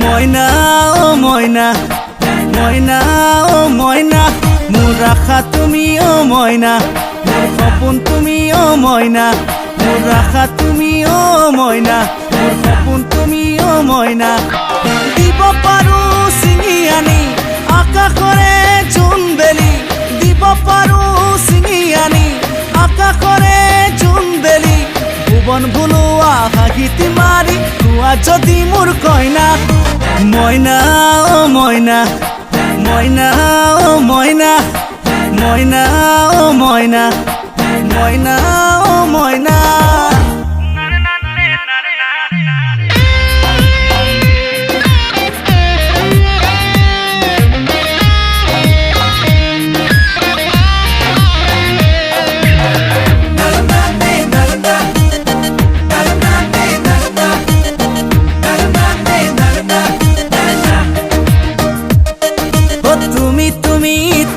ময়না ও ময়না, ময়না ও ময়না, মোর আশা তুমি ও ময়না, মোর সপোন তুমি ও ময়না, মোর আশা তুমি ও ময়না, মোর সপোন তুমি ও ময়না। দিব পাৰো ছিঙি আনি আকাশৰে জোন বেলি, দিব পাৰো ছিঙি আনি আকাশৰে জোন বেলি, ভুৱন ভুলোৱা হাঁহিটি মাৰি কোৱা যদি মোৰ কইনা। ময়না ও ময়না, ময়না ও ময়না, ময়না ও ময়না, ময়না ও ময়না।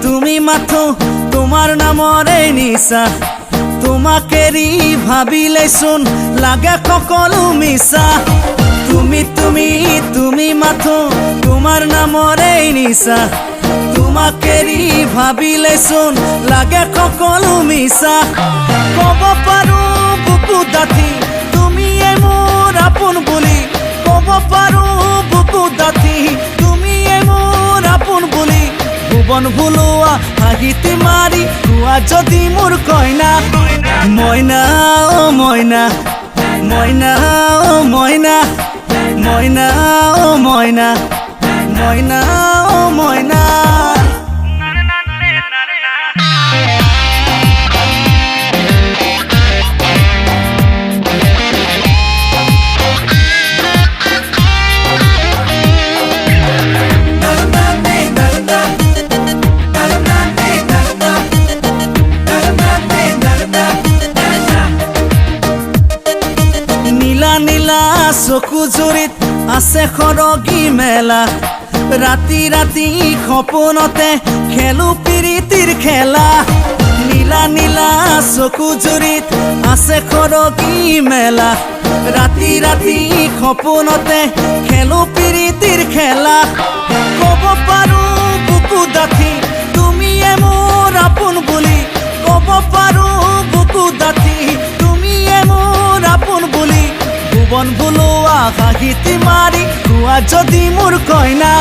তুমি মাথো তোমার নামৰে নিচা, তোমাকেৰি ভাবিলেচোন লাগে সকলো মিছা। তুমি মাথো তোমাৰ নামৰে নিচা, তোমাকেৰি ভাবিলেচোন লাগে সকলো মিছা। ক'ব পাৰো বুকু ডাঠি তুমিয়ে মোৰ আপোন বুলি, ক'ব পাৰো বুকু ডাঠি তুমিয়ে মোৰ আপোন বুলি, ভুৱন ভুলোৱা হাঁহিটি মাৰি কোৱা যদি মোৰ কইনা। ময়না ও ময়না, ময়না ও ময়না, ময়না ও ময়না, ময়না ও ময়না। নীলা চকু জুৰিত আছে সৰগী মেলা, ৰাতি ৰাতি সপোনতে খেলো প্ৰীতিৰ খেলা। নীলা চকু জুৰিত আছে সৰগী মেলা, ৰাতি ৰাতি সপোনতে খেলো প্ৰীতিৰ খেলা। ক'ব পাৰো বুকু ডাঠি তুমিয়ে মোৰ আপোন বুলি, ক'ব পাৰো বুকু ডাঠি তুমিয়ে মোৰ আপোন বুলি, ভুৱন ভুলোৱা হাঁহিটি মাৰি কোৱা যদি মোৰ কইনা।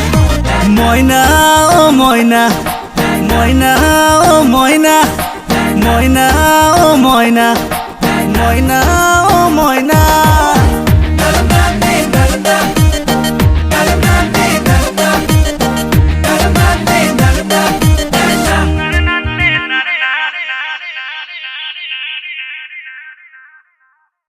ময়না ও ময়না, ময়না ও ময়না, ময়না ও ময়না, ময়না।